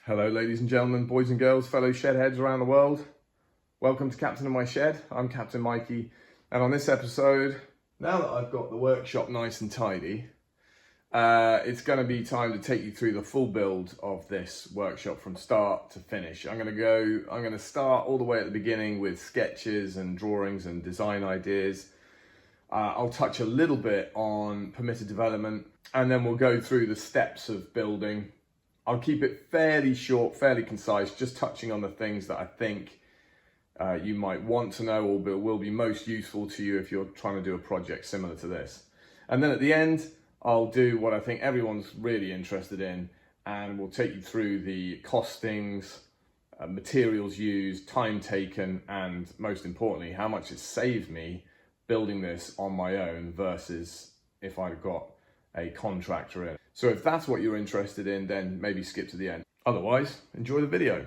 Hello ladies and gentlemen, boys and girls, fellow shedheads around the world. Welcome to Captain of My Shed. I'm Captain Mikey, and on this episode, now that I've got the workshop nice and tidy, it's going to be time to take you through the full build of this workshop from start to finish. I'm going to start all the way at the beginning with sketches and drawings and design ideas. I'll touch a little bit on permitted development, and then we'll go through the steps of building. I'll keep it fairly short, fairly concise, just touching on the things that I think you might want to know or will be most useful to you if you're trying to do a project similar to this. And then at the end, I'll do what I think everyone's really interested in, and we'll take you through the costings, materials used, time taken, and most importantly, how much it saved me building this on my own versus if I'd got a contractor in. So if that's what you're interested in, then maybe skip to the end. Otherwise, enjoy the video.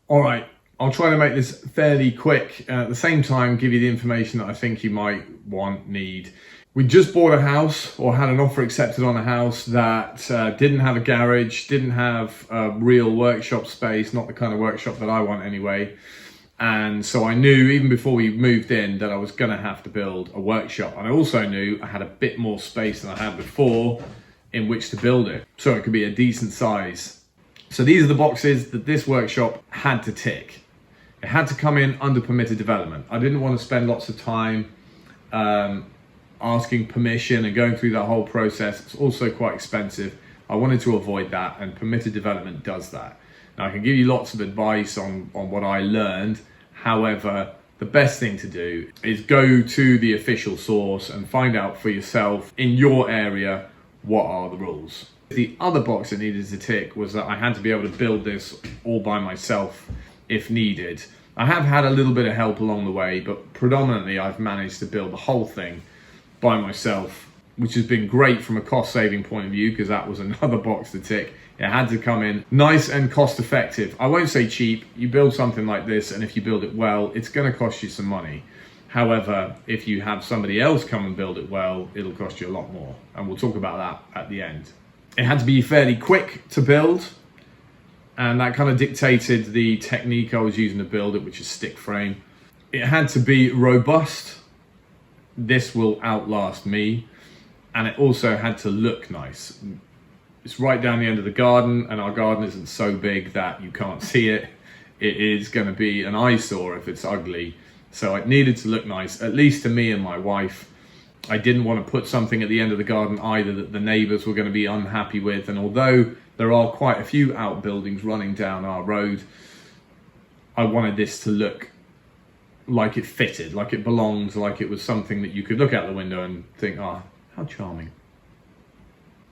All right, I'll try to make this fairly quick. At the same time, give you the information that I think you might need. We just bought a house, or had an offer accepted on a house that didn't have a garage, didn't have a real workshop space, not the kind of workshop that I want anyway. And so I knew even before we moved in that I was going to have to build a workshop. And I also knew I had a bit more space than I had before in which to build it, so it could be a decent size. So these are the boxes that this workshop had to tick. It had to come in under permitted development. I didn't want to spend lots of time asking permission and going through that whole process. It's also quite expensive. I wanted to avoid that, and permitted development does that. Now, I can give you lots of advice on what I learned. However, the best thing to do is go to the official source and find out for yourself in your area what are the rules. The other box that needed to tick was that I had to be able to build this all by myself if needed. I have had a little bit of help along the way, but predominantly I've managed to build the whole thing by myself, which has been great from a cost saving point of view, because that was another box to tick. It had to come in nice and cost effective. I won't say cheap. You build something like this, and if you build it well, it's going to cost you some money. However, if you have somebody else come and build it well, it'll cost you a lot more. And we'll talk about that at the end. It had to be fairly quick to build, and that kind of dictated the technique I was using to build it, which is stick frame. It had to be robust. This will outlast me. And it also had to look nice. It's right down the end of the garden, and our garden isn't so big that you can't see it. It is going to be an eyesore if it's ugly. So it needed to look nice, at least to me and my wife. I didn't want to put something at the end of the garden either that the neighbours were going to be unhappy with. And although there are quite a few outbuildings running down our road, I wanted this to look like it fitted, like it belongs, like it was something that you could look out the window and think, oh, how charming.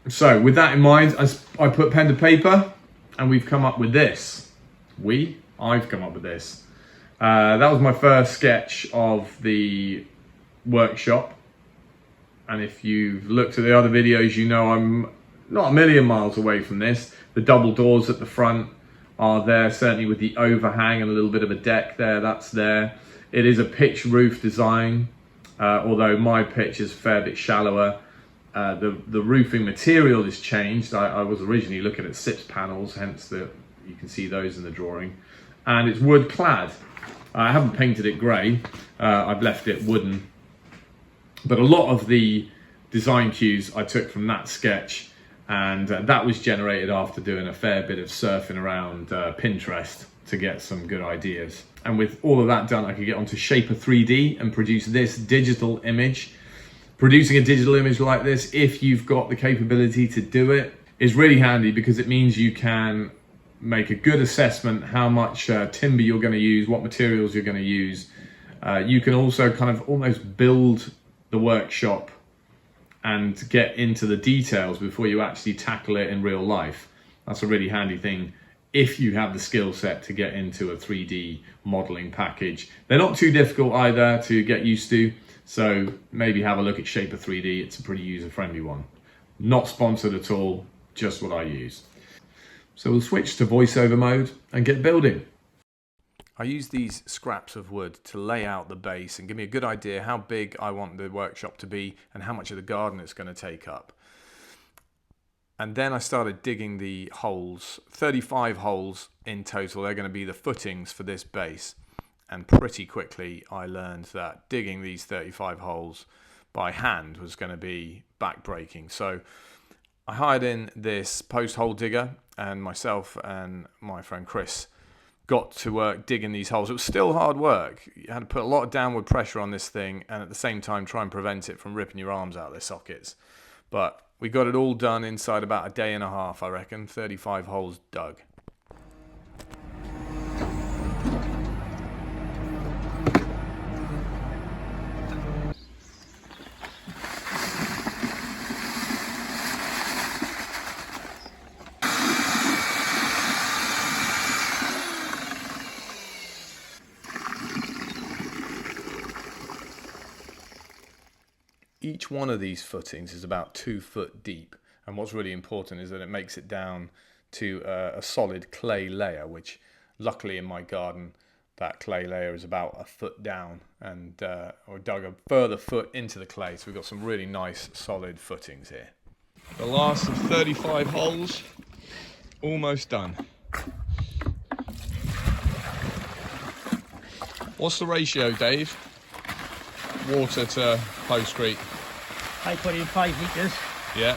So with that in mind, I put pen to paper, and we've come up with this. I've come up with this. That was my first sketch of the workshop. And if you've looked at the other videos, you know I'm not a million miles away from this. The double doors at the front are there, certainly with the overhang and a little bit of a deck there, that's there. It is a pitch roof design. Although my pitch is a fair bit shallower. The roofing material is changed. I was originally looking at SIPS panels, hence you can see those in the drawing. And it's wood clad. I haven't painted it grey. I've left it wooden. But a lot of the design cues I took from that sketch, and that was generated after doing a fair bit of surfing around Pinterest to get some good ideas. And with all of that done, I could get onto Shaper 3D and produce this digital image. Producing a digital image like this, if you've got the capability to do it, is really handy, because it means you can make a good assessment how much timber you're going to use, what materials you're going to use. You can also kind of almost build the workshop and get into the details before you actually tackle it in real life. That's a really handy thing if you have the skill set to get into a 3D modeling package. They're not too difficult either to get used to, so maybe have a look at Shaper 3D. It's a pretty user-friendly one. Not sponsored at all, just what I use. So we'll switch to voiceover mode and get building. I use these scraps of wood to lay out the base and give me a good idea how big I want the workshop to be and how much of the garden it's going to take up. And then I started digging the holes, 35 holes in total. They're going to be the footings for this base. And pretty quickly I learned that digging these 35 holes by hand was going to be backbreaking. So I hired in this post hole digger, and myself and my friend Chris got to work digging these holes. It was still hard work. You had to put a lot of downward pressure on this thing and at the same time try and prevent it from ripping your arms out of their sockets. But we got it all done inside about a day and a half, I reckon. 35 holes dug. Each one of these footings is about 2 foot deep, and what's really important is that it makes it down to a solid clay layer, which luckily in my garden that clay layer is about a foot down, and I dug a further foot into the clay, so we've got some really nice solid footings here. The last of 35 holes, almost done. What's the ratio, Dave? Water to postscrete? I put in 5 litres. Yeah.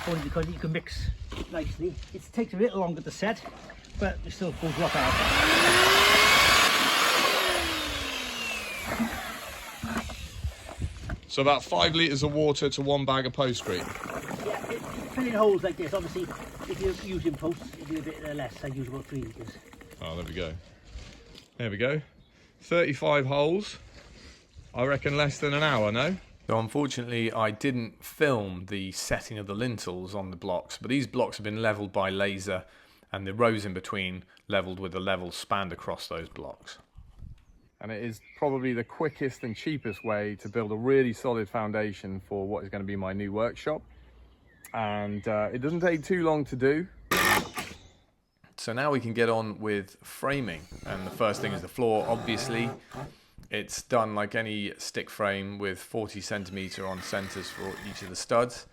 Only because you can mix nicely. It takes a little longer to set, but it still goes rock hard. So about 5 litres of water to 1 bag of postscrete. Yeah, filling holes like this, obviously, if you're using posts, you do a bit less. I use about 3 litres. Oh, there we go. There we go. 35 holes. I reckon less than an hour, no? So unfortunately, I didn't film the setting of the lintels on the blocks, but these blocks have been leveled by laser and the rows in between leveled with the levels spanned across those blocks. And it is probably the quickest and cheapest way to build a really solid foundation for what is going to be my new workshop. And it doesn't take too long to do. So now we can get on with framing. And the first thing is the floor, obviously. It's done like any stick frame with 40 centimetre on centres for each of the studs.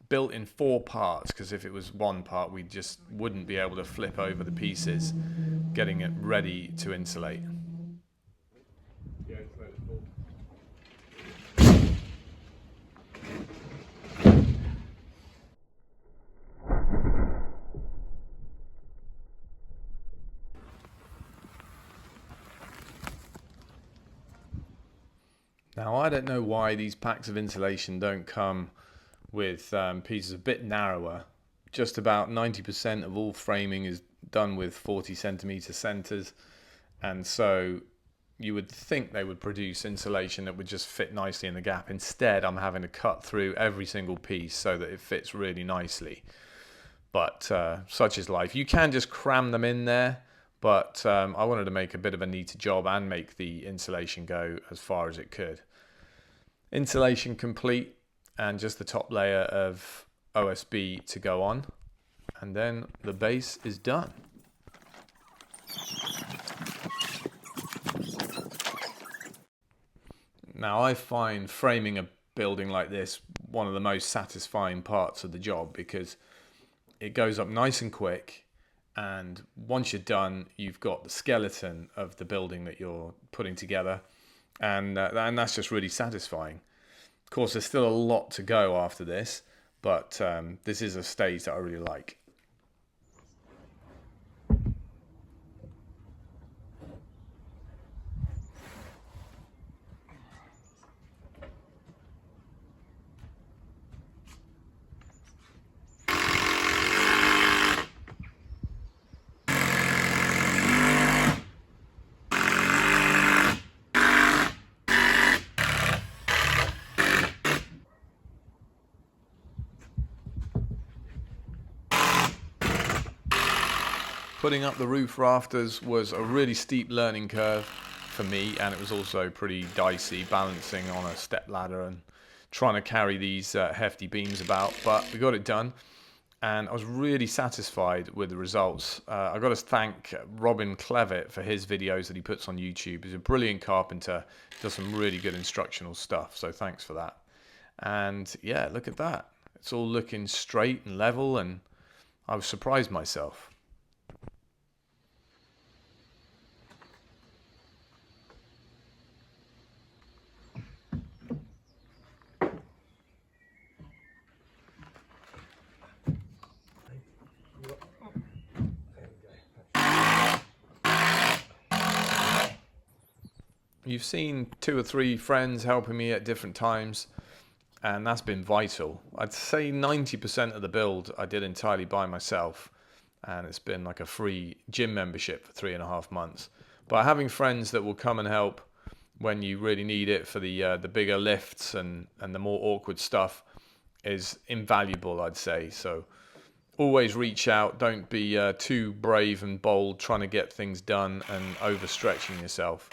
Built in 4 parts, because if it was 1 part, we just wouldn't be able to flip over the pieces, getting it ready to insulate. Now, I don't know why these packs of insulation don't come with pieces a bit narrower. Just about 90% of all framing is done with 40 centimetre centres, and so you would think they would produce insulation that would just fit nicely in the gap. Instead, I'm having to cut through every single piece so that it fits really nicely. But such is life. You can just cram them in there, but I wanted to make a bit of a neater job and make the insulation go as far as it could. Insulation complete, and just the top layer of OSB to go on, and then the base is done. Now, I find framing a building like this one of the most satisfying parts of the job, because it goes up nice and quick, and once you're done, you've got the skeleton of the building that you're putting together, and that's just really satisfying. Of course, there's still a lot to go after this, but this is a stage that I really like. Putting up the roof rafters was a really steep learning curve for me, and it was also pretty dicey balancing on a step ladder and trying to carry these hefty beams about, but we got it done. and I was really satisfied with the results. I've got to thank Robin Clevitt for his videos that he puts on YouTube. He's a brilliant carpenter, does some really good instructional stuff, so thanks for that. And yeah, look at that. It's all looking straight and level, and I was surprised myself. You've seen 2 or 3 friends helping me at different times, and that's been vital. I'd say 90% of the build I did entirely by myself, and it's been like a free gym membership for 3.5 months. But having friends that will come and help when you really need it for the bigger lifts and the more awkward stuff is invaluable, I'd say. So always reach out. Don't be too brave and bold trying to get things done and overstretching yourself.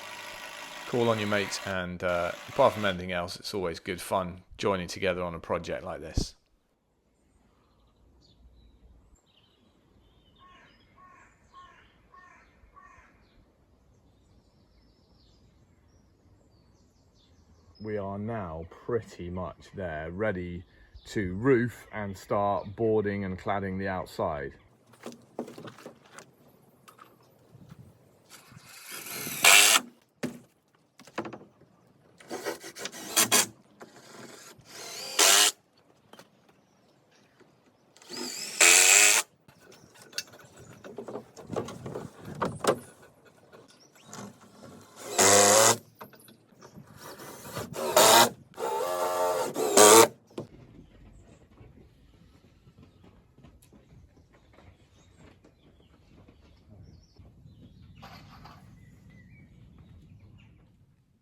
Call on your mates, and apart from anything else, it's always good fun joining together on a project like this. We are now pretty much there, ready to roof and start boarding and cladding the outside.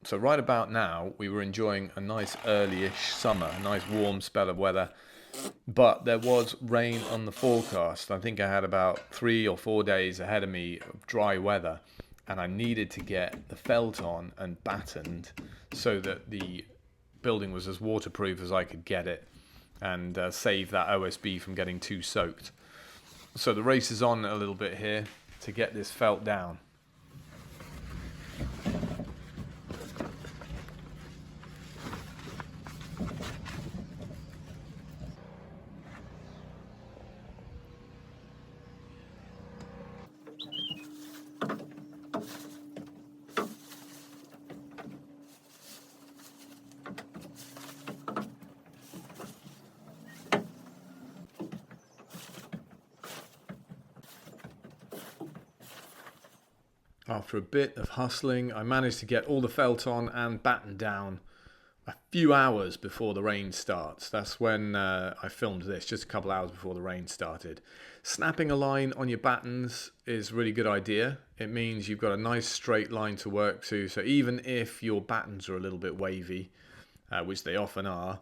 So right about now, we were enjoying a nice early-ish summer, a nice warm spell of weather, but there was rain on the forecast. I think I had about 3 or 4 days ahead of me of dry weather, and I needed to get the felt on and battened so that the building was as waterproof as I could get it, and save that OSB from getting too soaked. So the race is on a little bit here to get this felt down. After a bit of hustling, I managed to get all the felt on and battened down a few hours before the rain starts. That's when I filmed this, just a couple hours before the rain started. Snapping a line on your battens is a really good idea. It means you've got a nice straight line to work to, so even if your battens are a little bit wavy, which they often are,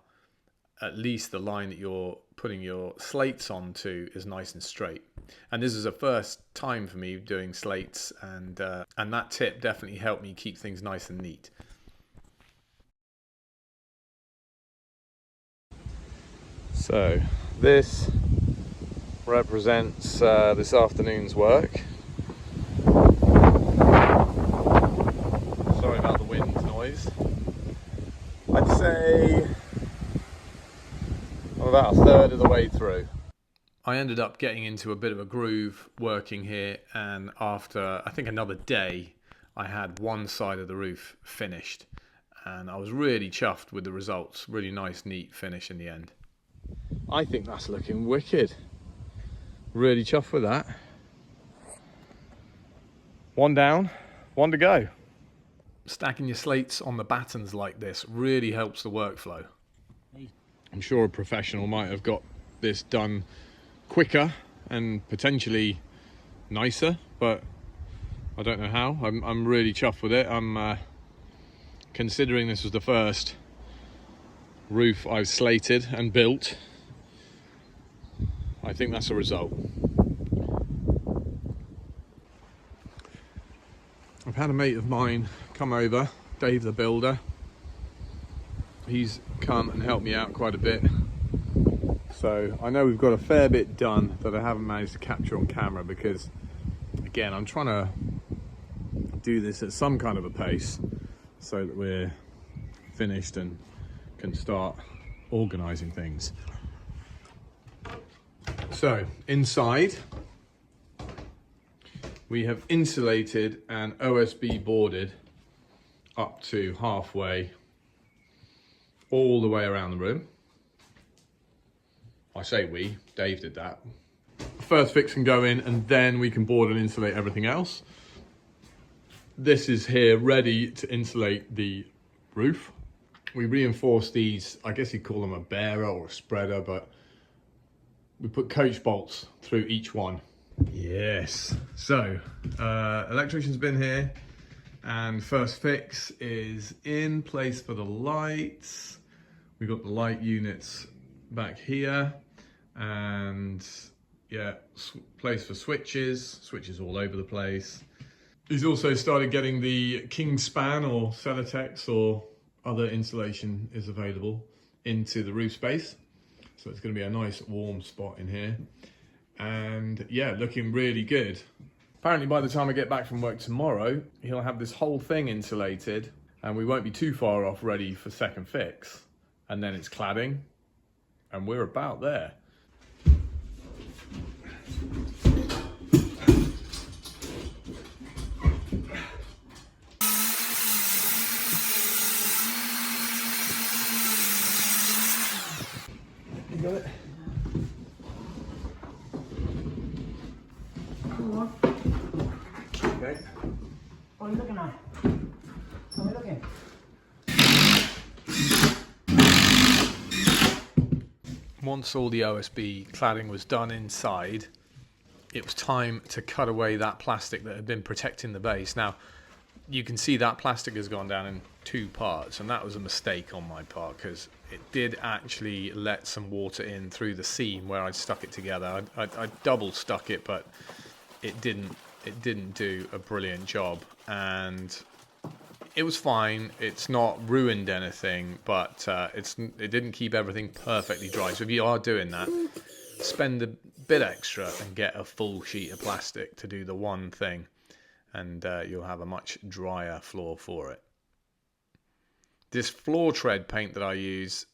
at least the line that you're putting your slates onto is nice and straight. And this is the first time for me doing slates, and that tip definitely helped me keep things nice and neat. So this represents this afternoon's work. Sorry about the wind noise. I'd say I'm about a third of the way through. I ended up getting into a bit of a groove working here, and after I think another day I had one side of the roof finished, and I was really chuffed with the results. Really nice, neat finish in the end. I think that's looking wicked. Really chuffed with that. One down, one to go. Stacking your slates on the battens like this really helps the workflow. I'm sure a professional might have got this done quicker and potentially nicer, but I don't know how. I'm really chuffed with it. I'm considering this was the first roof I've slated and built. I think that's a result. I've had a mate of mine come over, Dave the Builder. He's come and helped me out quite a bit, So I know we've got a fair bit done that I haven't managed to capture on camera because, again, I'm trying to do this at some kind of a pace so that we're finished and can start organising things. So inside we have insulated and OSB boarded up to halfway all the way around the room. I say we, Dave did that. First fix can go in and then we can board and insulate everything else. This is here ready to insulate the roof. We reinforce these, I guess you'd call them a bearer or a spreader, but we put coach bolts through each one. Yes. So, electrician's been here and first fix is in place for the lights. We've got the light units back here and yeah, place for switches all over the place. He's also started getting the king span or Celotex or other insulation is available into the roof space. So it's going to be a nice warm spot in here. And yeah, looking really good. Apparently by the time I get back from work tomorrow, he'll have this whole thing insulated and we won't be too far off ready for second fix. And then it's cladding and we're about there. You got it? Come on. Okay. What are you looking at? How are you looking? Once all the OSB cladding was done inside, it was time to cut away that plastic that had been protecting the base. Now, you can see that plastic has gone down in two parts, and that was a mistake on my part because it did actually let some water in through the seam where I'd stuck it together. I double stuck it, but it didn't do a brilliant job, and it was fine. It's not ruined anything, but it didn't keep everything perfectly dry. So if you are doing that, spend a bit extra and get a full sheet of plastic to do the one thing, and you'll have a much drier floor for it. This floor tread paint that I used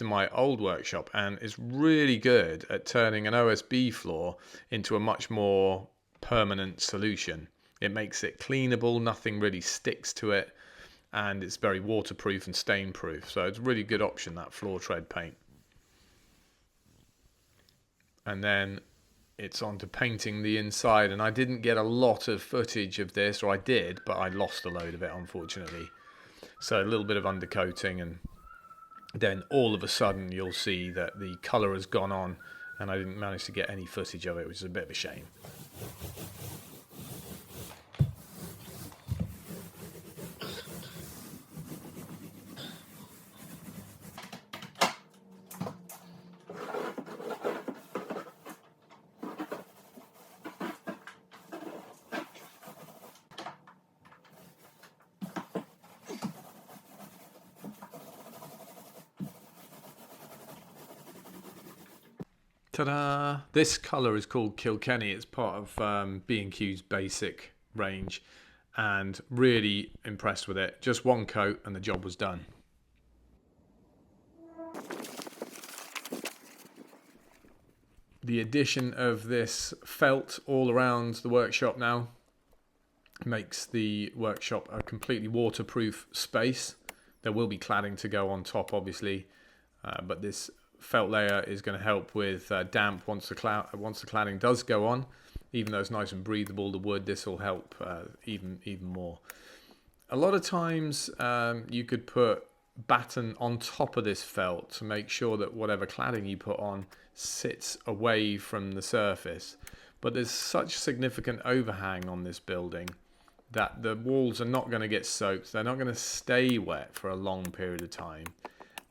in my old workshop, and it's really good at turning an OSB floor into a much more permanent solution. It makes it cleanable, nothing really sticks to it, and it's very waterproof and stain proof. So it's a really good option, that floor tread paint. And then it's on to painting the inside, and I didn't get a lot of footage of this, or I did, but I lost a load of it unfortunately. So a little bit of undercoating, and then all of a sudden you'll see that the colour has gone on, and I didn't manage to get any footage of it, which is a bit of a shame. Ta-da! This colour is called Kilkenny. It's part of B&Q's basic range, and really impressed with it. Just one coat and the job was done. The addition of this felt all around the workshop now makes the workshop a completely waterproof space. There will be cladding to go on top, obviously, but this felt layer is going to help with damp once the cladding does go on. Even though it's nice and breathable, the wood, this will help even more. A lot of times you could put batten on top of this felt to make sure that whatever cladding you put on sits away from the surface, but there's such significant overhang on this building that the walls are not going to get soaked. They're not going to stay wet for a long period of time.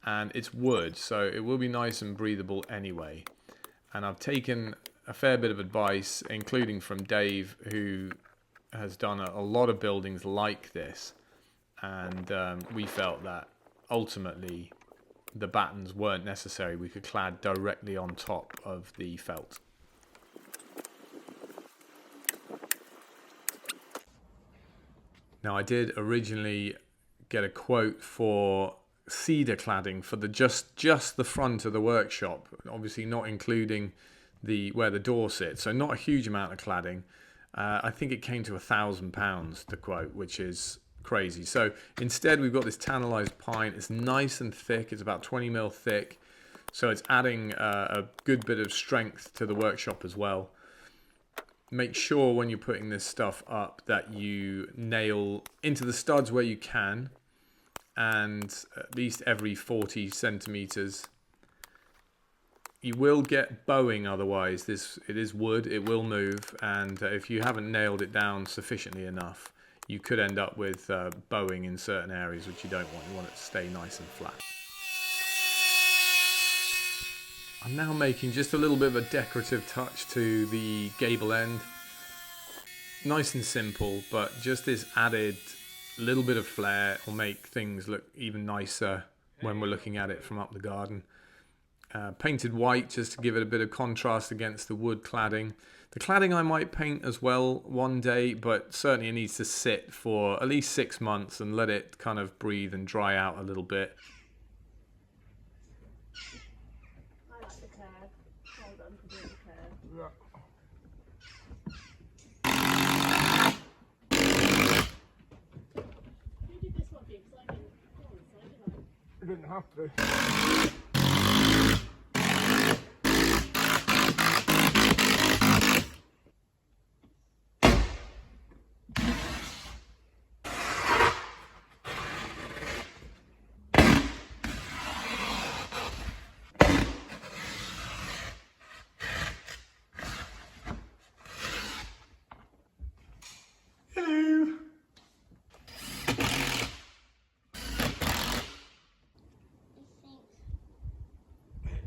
And it's wood, so it will be nice and breathable anyway. And I've taken a fair bit of advice, including from Dave, who has done a lot of buildings like this, and we felt that ultimately the battens weren't necessary. We could clad directly on top of the felt. Now, I did originally get a quote for cedar cladding for the just the front of the workshop, obviously not including where the door sits, so not a huge amount of cladding. I think it came to £1,000 the quote, which is crazy. So instead we've got this tannalized pine. It's nice and thick. It's about 20 mil thick, so it's adding a good bit of strength to the workshop as well. Make sure when you're putting this stuff up that you nail into the studs where you can, and at least every 40 centimeters. You will get bowing otherwise. It is wood, it will move, and if you haven't nailed it down sufficiently enough, you could end up with bowing in certain areas, which you don't want. You want it to stay nice and flat. I'm now making just a little bit of a decorative touch to the gable end. Nice and simple, but just this added little bit of flair will make things look even nicer when we're looking at it from up the garden. Painted white just to give it a bit of contrast against the wood cladding. The cladding I might paint as well one day, but certainly it needs to sit for at least 6 months and let it kind of breathe and dry out a little bit. I like the curve. Hold on to do the curve. Who did this one for you? Because I didn't go on the side, did I? You didn't have to.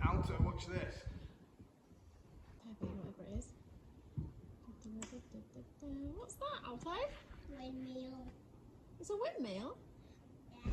Alto, watch this. Whatever it is. What's that, Alto? Windmill. It's a windmill? Yeah.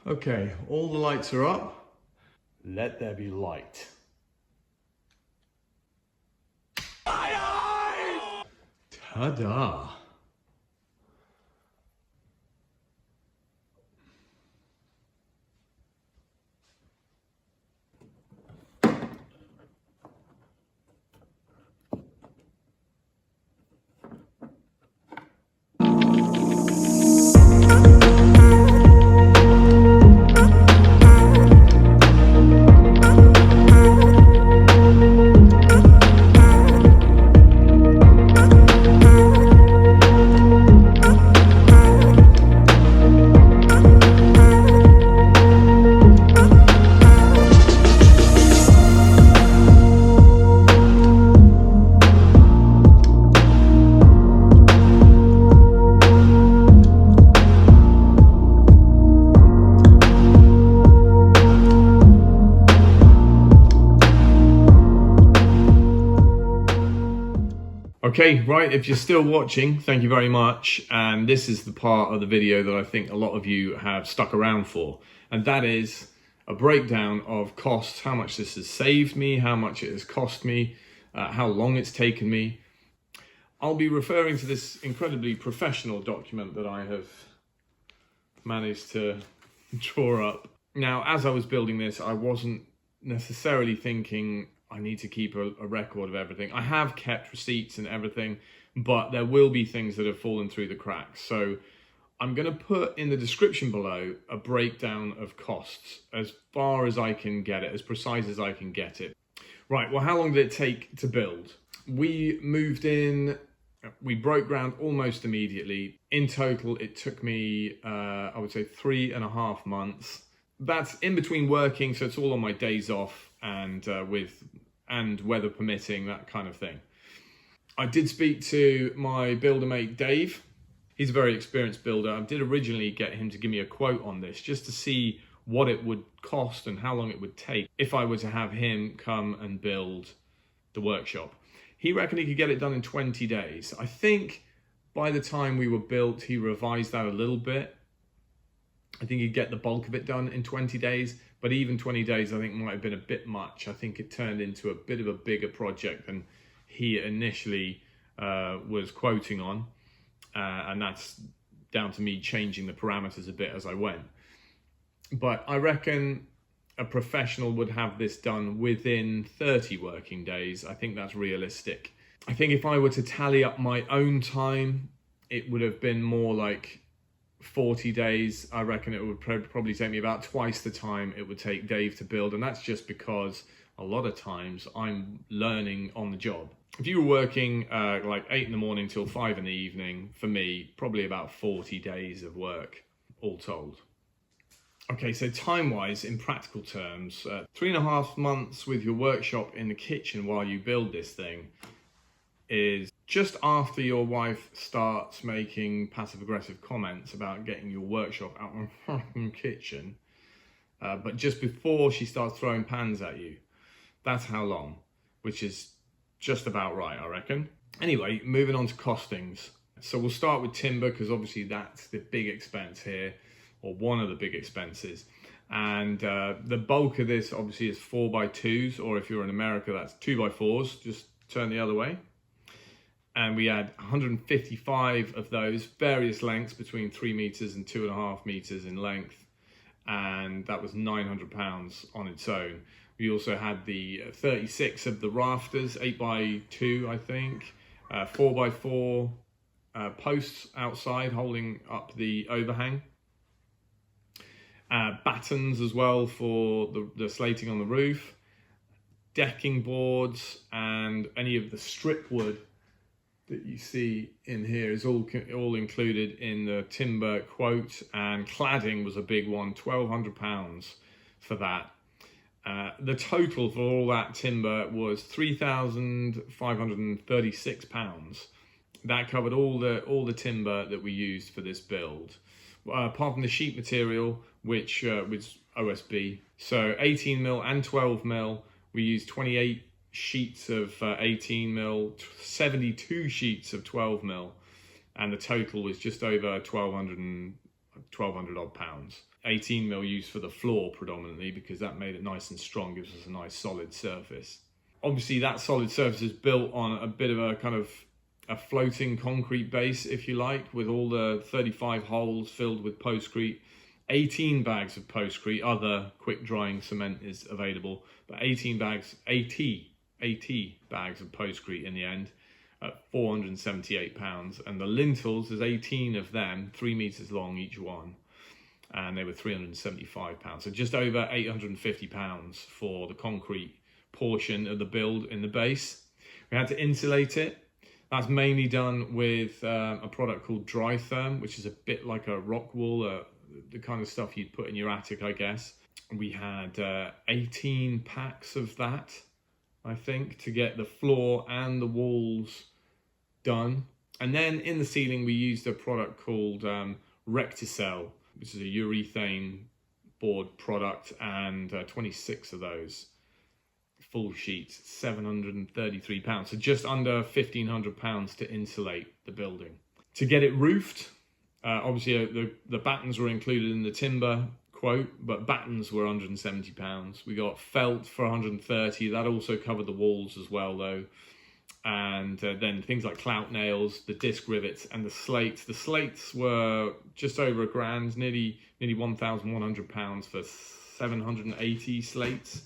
Okay, all the lights are up. Let there be light. Ta-da! Okay, right, if you're still watching, thank you very much. And this is the part of the video that I think a lot of you have stuck around for. And that is a breakdown of costs, how much this has saved me, how much it has cost me, how long it's taken me. I'll be referring to this incredibly professional document that I have managed to draw up. Now, as I was building this, I wasn't necessarily thinking I need to keep a record of everything. I have kept receipts and everything, but there will be things that have fallen through the cracks. So I'm going to put in the description below a breakdown of costs as far as I can get it, as precise as I can get it. Right, well, how long did it take to build? We moved in, we broke ground almost immediately. In total, it took me, I would say 3.5 months. That's in between working, so it's all on my days off and weather permitting, that kind of thing. I did speak to my builder mate, Dave. He's a very experienced builder. I did originally get him to give me a quote on this just to see what it would cost and how long it would take if I were to have him come and build the workshop. He reckoned he could get it done in 20 days. I think by the time we were built, he revised that a little bit. I think he'd get the bulk of it done in 20 days, but even 20 days I think might have been a bit much. I think it turned into a bit of a bigger project than he initially was quoting on. And that's down to me changing the parameters a bit as I went. But I reckon a professional would have this done within 30 working days. I think that's realistic. I think if I were to tally up my own time, it would have been more like 40 days. I reckon it would probably take me about twice the time it would take Dave to build. And that's just because a lot of times I'm learning on the job. If you were working like 8 in the morning till 5 in the evening, for me, probably about 40 days of work, all told. Okay, so time-wise, in practical terms, 3.5 months with your workshop in the kitchen while you build this thing is just after your wife starts making passive-aggressive comments about getting your workshop out of the fucking kitchen, but just before she starts throwing pans at you. That's how long, which is just about right, I reckon. Anyway, moving on to costings. So we'll start with timber because obviously that's the big expense here, or one of the big expenses. And the bulk of this obviously is 4x2s, or if you're in America, that's 2x4s, just turn the other way. And we had 155 of those, various lengths between 3 meters and 2.5 meters in length. And that was £900 on its own. We also had the 36 of the rafters, 8x2, I think, 4x4 posts outside holding up the overhang. Battens as well for the slating on the roof. Decking boards and any of the strip wood that you see in here is all included in the timber quote. And cladding was a big one, £1,200 for that. The total for all that timber was £3,536. That covered all the timber that we used for this build, apart from the sheet material, which was OSB. So 18mm and 12mm, we used 28 sheets of 18mm, 72 sheets of 12mm, and the total was just over 1,200 odd pounds. 18mm used for the floor predominantly because that made it nice and strong, gives us a nice solid surface. Obviously that solid surface is built on a bit of a kind of a floating concrete base, if you like, with all the 35 holes filled with postcrete. 18 bags of postcrete, other quick drying cement is available, but 80 bags of postcrete in the end at £478. And the lintels, there's 18 of them, 3 meters long each one, and they were £375. So just over £850 for the concrete portion of the build in the base. We had to insulate it. That's mainly done with a product called Dry Therm, which is a bit like a rock wool, the kind of stuff you'd put in your attic, I guess. We had 18 packs of that, I think, to get the floor and the walls done. And then in the ceiling, we used a product called Recticel, which is a urethane board product, and 26 of those. Full sheets, £733. So just under £1,500 to insulate the building. To get it roofed, obviously the battens were included in the timber quote, but battens were £170. We got felt for £130. That also covered the walls as well, though. And then things like clout nails, the disc rivets, and the slates. The slates were just over £1,000, nearly £1,100 for 780 slates,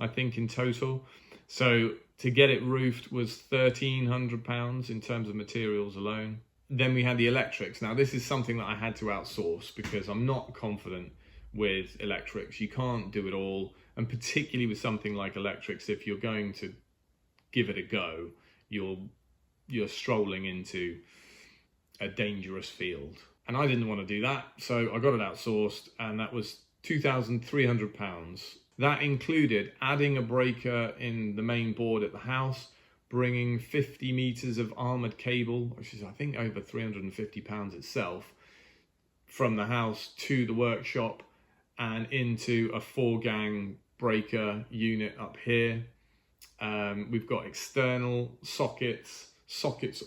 I think, in total. So to get it roofed was £1,300 in terms of materials alone. Then we had the electrics. Now this is something that I had to outsource because I'm not confident with electrics. You can't do it all, and particularly with something like electrics, if you're going to give it a go, you're strolling into a dangerous field. And I didn't want to do that, so I got it outsourced, and that was £2,300. That included adding a breaker in the main board at the house, bringing 50 meters of armored cable, which is I think over £350 itself, from the house to the workshop and into a 4-gang breaker unit up here. We've got external sockets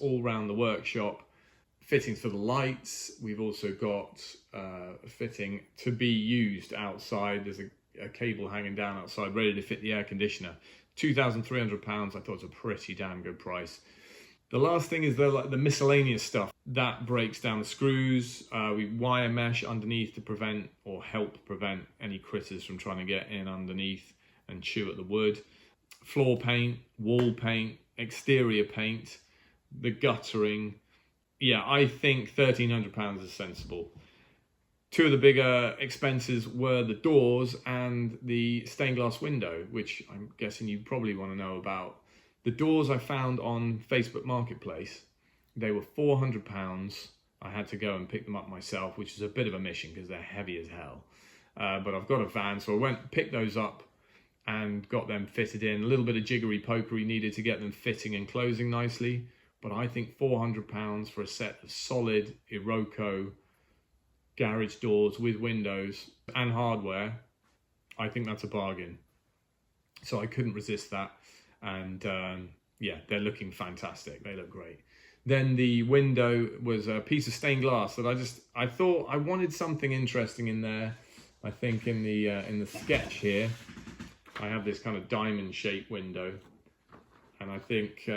all around the workshop, fittings for the lights. We've also got a fitting to be used outside. There's a cable hanging down outside ready to fit the air conditioner. £2,300, I thought was a pretty damn good price. The last thing is the miscellaneous stuff. That breaks down the screws. We wire mesh underneath to prevent or help prevent any critters from trying to get in underneath and chew at the wood. Floor paint, wall paint, exterior paint, the guttering. Yeah, I think £1,300 is sensible. Two of the bigger expenses were the doors and the stained glass window, which I'm guessing you probably want to know about. The doors I found on Facebook Marketplace. They were £400. I had to go and pick them up myself, which is a bit of a mission because they're heavy as hell. But I've got a van, so I went and picked those up and got them fitted in. A little bit of jiggery pokery needed to get them fitting and closing nicely. But I think £400 for a set of solid Iroko garage doors with windows and hardware, I think that's a bargain. So I couldn't resist that. And yeah, they're looking fantastic. They look great. Then the window was a piece of stained glass that I thought I wanted something interesting in there. I think in the sketch here, I have this kind of diamond shaped window, and I think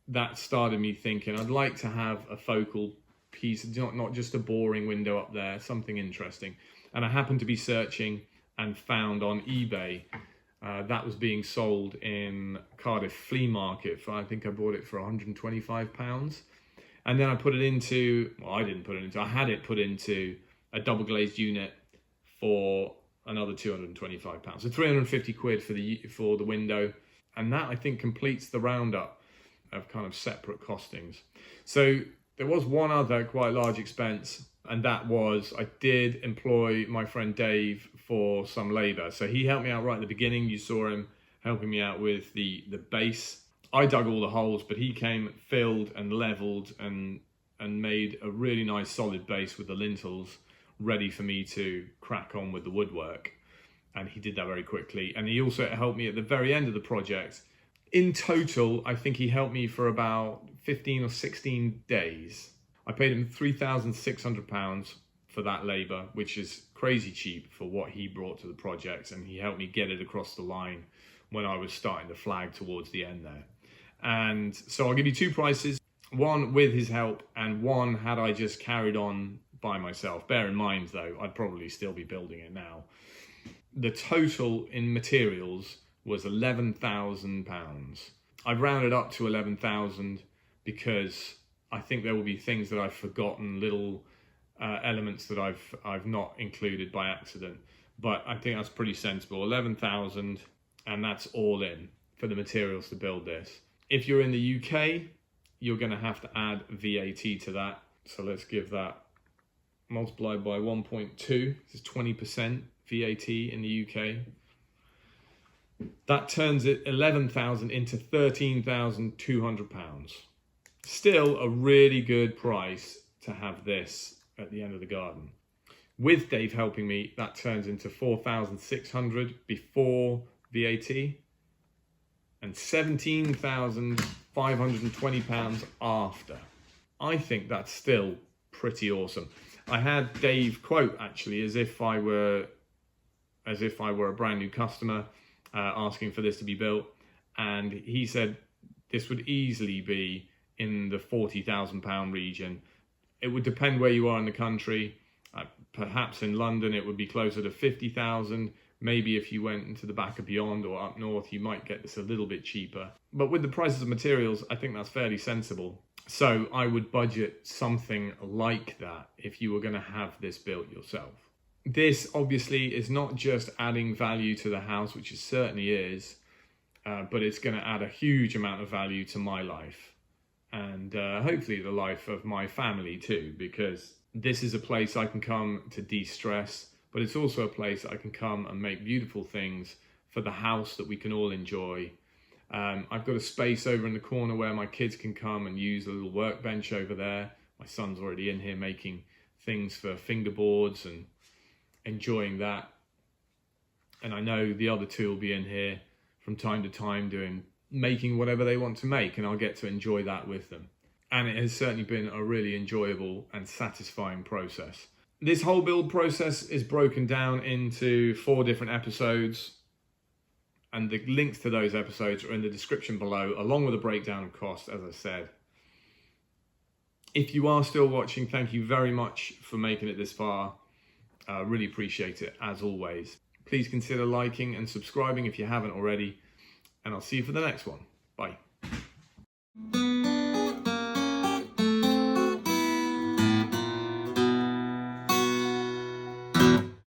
that started me thinking I'd like to have a focal piece, not just a boring window up there, something interesting. And I happened to be searching and found on eBay that was being sold in Cardiff flea market for, I think I bought it for £125. And then I put it into, well, I didn't put it into, I had it put into a double glazed unit for another £225. So 350 quid for the window. And that, I think, completes the roundup of kind of separate costings. So there was one other quite large expense, and that was I did employ my friend Dave for some labour. So he helped me out right at the beginning. You saw him helping me out with the base. I dug all the holes, but he came, filled and levelled and made a really nice solid base with the lintels ready for me to crack on with the woodwork. And he did that very quickly. And he also helped me at the very end of the project. In total, I think he helped me for about 15 or 16 days. I paid him £3,600 for that labour, which is crazy cheap for what he brought to the project, and he helped me get it across the line when I was starting to flag towards the end there. And so I'll give you two prices, one with his help and one had I just carried on by myself. Bear in mind though, I'd probably still be building it now. The total in materials was £11,000. I've rounded up to 11,000 because I think there will be things that I've forgotten, little elements that I've not included by accident. But I think that's pretty sensible. 11,000, and that's all in for the materials to build this. If you're in the UK, you're going to have to add VAT to that. So let's give that multiplied by 1.2. This is 20% VAT in the UK. That turns it 11,000 into £13,200. Still a really good price to have this at the end of the garden. With Dave helping me, that turns into 4,600 before VAT and £17,520 after. I think that's still pretty awesome. I had Dave quote actually as if I were a brand new customer asking for this to be built, and he said this would easily be in the £40,000 region. It would depend where you are in the country. Perhaps in London it would be closer to 50,000. Maybe if you went into the back of Beyond or up north, you might get this a little bit cheaper. But with the prices of materials, I think that's fairly sensible. So I would budget something like that if you were going to have this built yourself. This obviously is not just adding value to the house, which it certainly is, but it's going to add a huge amount of value to my life and hopefully the life of my family too, because this is a place I can come to de-stress, but it's also a place I can come and make beautiful things for the house that we can all enjoy. I've got a space over in the corner where my kids can come and use a little workbench over there. My son's already in here making things for fingerboards and enjoying that. And I know the other two will be in here from time to time making whatever they want to make, and I'll get to enjoy that with them. And it has certainly been a really enjoyable and satisfying process. This whole build process is broken down into 4 different episodes, and the links to those episodes are in the description below, along with a breakdown of cost, as I said. If you are still watching, thank you very much for making it this far. I really appreciate it, as always. Please consider liking and subscribing if you haven't already, and I'll see you for the next one. Bye.